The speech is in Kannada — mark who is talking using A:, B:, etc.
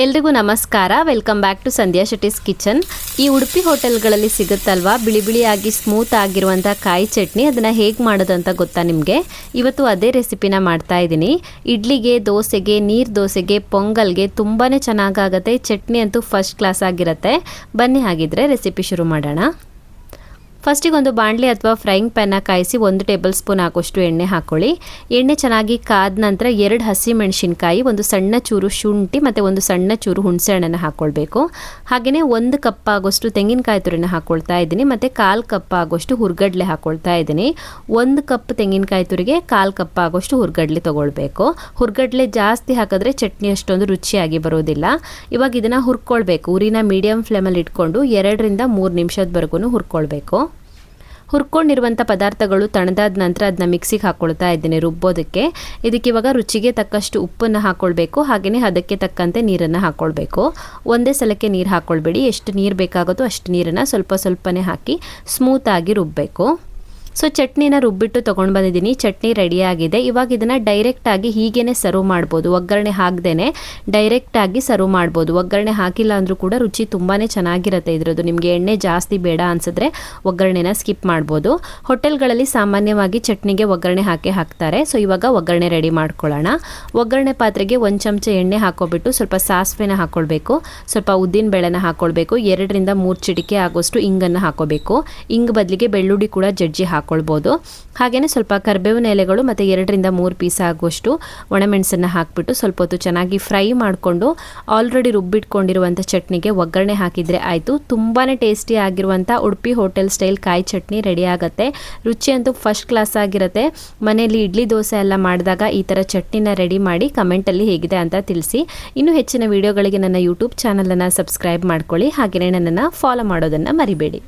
A: ಎಲ್ರಿಗೂ ನಮಸ್ಕಾರ. Welcome back to Sandhya Shetty's kitchen. ಈ ಉಡುಪಿ ಹೋಟೆಲ್ಗಳಲ್ಲಿ ಸಿಗುತ್ತಲ್ವಾ ಬಿಳಿ ಬಿಳಿಯಾಗಿ ಸ್ಮೂತ್ ಆಗಿರುವಂಥ ಕಾಯಿ ಚಟ್ನಿ, ಅದನ್ನು ಹೇಗೆ ಮಾಡೋದು ಅಂತ ಗೊತ್ತಾ ನಿಮಗೆ? ಇವತ್ತು ಅದೇ ರೆಸಿಪಿನ ಮಾಡ್ತಾ ಇದ್ದೀನಿ. ಇಡ್ಲಿಗೆ, ದೋಸೆಗೆ, ನೀರು ದೋಸೆಗೆ, ಪೊಂಗಲ್ಗೆ ತುಂಬಾ ಚೆನ್ನಾಗಾಗುತ್ತೆ. ಚಟ್ನಿ ಅಂತೂ ಫಸ್ಟ್ ಕ್ಲಾಸ್ ಆಗಿರುತ್ತೆ. ಬನ್ನಿ ಹಾಗಿದ್ರೆ ರೆಸಿಪಿ ಶುರು ಮಾಡೋಣ. ಫಸ್ಟಿಗೆ ಒಂದು ಬಾಣಲೆ ಅಥವಾ ಫ್ರೈಯಿಂಗ್ ಪ್ಯಾನ್ನ ಕಾಯಿಸಿ 1 ಟೇಬಲ್ ಸ್ಪೂನ್ ಆಗೋಷ್ಟು ಎಣ್ಣೆ ಹಾಕ್ಕೊಳ್ಳಿ. ಎಣ್ಣೆ ಚೆನ್ನಾಗಿ ಕಾದ ನಂತರ 2 ಹಸಿ ಮೆಣಸಿನಕಾಯಿ, ಒಂದು ಸಣ್ಣ ಚೂರು ಶುಂಠಿ ಮತ್ತು ಒಂದು ಸಣ್ಣ ಚೂರು ಹುಣಸೆ ಹಣ್ಣನ್ನು ಹಾಕ್ಕೊಳ್ಬೇಕು. ಹಾಗೆಯೇ 1 ಕಪ್ ಆಗೋಷ್ಟು ತೆಂಗಿನಕಾಯಿ ತುರಿನ ಹಾಕ್ಕೊಳ್ತಾ ಇದ್ದೀನಿ ಮತ್ತು 1/4 ಕಪ್ ಆಗೋಷ್ಟು ಹುರ್ಗಡ್ಲೆ ಹಾಕ್ಕೊಳ್ತಾ ಇದ್ದೀನಿ. 1 ಕಪ್ ತೆಂಗಿನಕಾಯಿ ತುರಿಗೆ 1/4 ಕಪ್ ಆಗೋಷ್ಟು ಹುರ್ಗಡ್ಲೆ ತೊಗೊಳ್ಬೇಕು. ಹುರ್ಗಡ್ಲೆ ಜಾಸ್ತಿ ಹಾಕಿದ್ರೆ ಚಟ್ನಿ ಅಷ್ಟೊಂದು ರುಚಿಯಾಗಿ ಬರೋದಿಲ್ಲ. ಇವಾಗ ಇದನ್ನು ಹುರ್ಕೊಳ್ಬೇಕು. ಉರಿನ ಮೀಡಿಯಮ್ ಫ್ಲೇಮಲ್ಲಿ ಇಟ್ಕೊಂಡು 2 ರಿಂದ 3 ನಿಮಿಷದವರೆಗೂ ಹುರ್ಕೊಳ್ಬೇಕು. ಹುರ್ಕೊಂಡಿರುವಂಥ ಪದಾರ್ಥಗಳು ತಣ್ಣದಾದ ನಂತರ ಅದನ್ನ ಮಿಕ್ಸಿಗೆ ಹಾಕ್ಕೊಳ್ತಾ ಇದ್ದೀನಿ ರುಬ್ಬೋದಕ್ಕೆ. ಇದಕ್ಕೆ ಇವಾಗ ರುಚಿಗೆ ತಕ್ಕಷ್ಟು ಉಪ್ಪನ್ನು ಹಾಕ್ಕೊಳ್ಬೇಕು. ಹಾಗೆಯೇ ಅದಕ್ಕೆ ತಕ್ಕಂತೆ ನೀರನ್ನು ಹಾಕ್ಕೊಳ್ಬೇಕು. ಒಂದೇ ಸಲಕ್ಕೆ ನೀರು ಹಾಕ್ಕೊಳ್ಬೇಡಿ. ಎಷ್ಟು ನೀರು ಬೇಕಾಗುತ್ತೋ ಅಷ್ಟು ನೀರನ್ನು ಸ್ವಲ್ಪನೇ ಹಾಕಿ ಸ್ಮೂತಾಗಿ ರುಬ್ಬಬೇಕು. ಸೊ ಚಟ್ನಿನ ರುಬ್ಬಿಟ್ಟು ತೊಗೊಂಡು ಬಂದಿದ್ದೀನಿ. ಚಟ್ನಿ ರೆಡಿಯಾಗಿದೆ. ಇವಾಗ ಇದನ್ನು ಡೈರೆಕ್ಟಾಗಿ ಹೀಗೇ ಸರ್ವ್ ಮಾಡ್ಬೋದು. ಒಗ್ಗರಣೆ ಹಾಕ್ದೇ ಡೈರೆಕ್ಟಾಗಿ ಸರ್ವ್ ಮಾಡ್ಬೋದು. ಒಗ್ಗರಣೆ ಹಾಕಿಲ್ಲ ಅಂದರೂ ಕೂಡ ರುಚಿ ತುಂಬಾ ಚೆನ್ನಾಗಿರುತ್ತೆ ಇದರದ್ದು. ನಿಮಗೆ ಎಣ್ಣೆ ಜಾಸ್ತಿ ಬೇಡ ಅನಿಸಿದ್ರೆ ಒಗ್ಗರಣೆನ ಸ್ಕಿಪ್ ಮಾಡ್ಬೋದು. ಹೋಟೆಲ್ಗಳಲ್ಲಿ ಸಾಮಾನ್ಯವಾಗಿ ಚಟ್ನಿಗೆ ಒಗ್ಗರಣೆ ಹಾಕ್ತಾರೆ. ಸೊ ಇವಾಗ ಒಗ್ಗರಣೆ ರೆಡಿ ಮಾಡ್ಕೊಳ್ಳೋಣ. ಒಗ್ಗರಣೆ ಪಾತ್ರೆಗೆ 1 ಚಮಚ ಎಣ್ಣೆ ಹಾಕ್ಕೊಬಿಟ್ಟು ಸ್ವಲ್ಪ ಸಾಸಿವೆನ ಹಾಕ್ಕೊಳ್ಬೇಕು. ಸ್ವಲ್ಪ ಉದ್ದಿನ ಬೇಳೆನ ಹಾಕ್ಕೊಳ್ಬೇಕು. 2 ರಿಂದ 3 ಚಿಟಿಕೆ ಆಗೋಷ್ಟು ಇಂಗನ್ನು ಹಾಕ್ಕೋಬೇಕು. ಇಂಗ್ ಬದಲಿಗೆ ಬೆಳ್ಳುಳ್ಳಿ ಕೂಡ ಜಜ್ಜಿ ಹಾಕ್ಕೊಳ್ಬೋದು. ಹಾಗೆಯೇ ಸ್ವಲ್ಪ ಕರಿಬೇವಿನ ಎಲೆಗಳು ಮತ್ತು 2 ರಿಂದ 3 ಪೀಸ್ ಆಗುವಷ್ಟು ಒಣಮೆಣಸನ್ನು ಹಾಕಿಬಿಟ್ಟು ಸ್ವಲ್ಪ ಹೊತ್ತು ಚೆನ್ನಾಗಿ ಫ್ರೈ ಮಾಡಿಕೊಂಡು ಆಲ್ರೆಡಿ ರುಬ್ಬಿಟ್ಕೊಂಡಿರುವಂಥ ಚಟ್ನಿಗೆ ಒಗ್ಗರಣೆ ಹಾಕಿದರೆ ಆಯಿತು. ತುಂಬಾ ಟೇಸ್ಟಿ ಆಗಿರುವಂಥ ಉಡುಪಿ ಹೋಟೆಲ್ ಸ್ಟೈಲ್ ಕಾಯಿ ಚಟ್ನಿ ರೆಡಿ ಆಗುತ್ತೆ. ರುಚಿ ಅಂತೂ ಫಸ್ಟ್ ಕ್ಲಾಸ್ ಆಗಿರುತ್ತೆ. ಮನೆಯಲ್ಲಿ ಇಡ್ಲಿ ದೋಸೆ ಎಲ್ಲ ಮಾಡಿದಾಗ ಈ ಥರ ಚಟ್ನಿನ ರೆಡಿ ಮಾಡಿ ಕಮೆಂಟಲ್ಲಿ ಹೇಗಿದೆ ಅಂತ ತಿಳಿಸಿ. ಇನ್ನೂ ಹೆಚ್ಚಿನ ವಿಡಿಯೋಗಳಿಗೆ ನನ್ನ ಯೂಟ್ಯೂಬ್ ಚಾನಲನ್ನು ಸಬ್ಸ್ಕ್ರೈಬ್ ಮಾಡ್ಕೊಳ್ಳಿ. ಹಾಗೆಯೇ ನನ್ನನ್ನು ಫಾಲೋ ಮಾಡೋದನ್ನು ಮರಿಬೇಡಿ.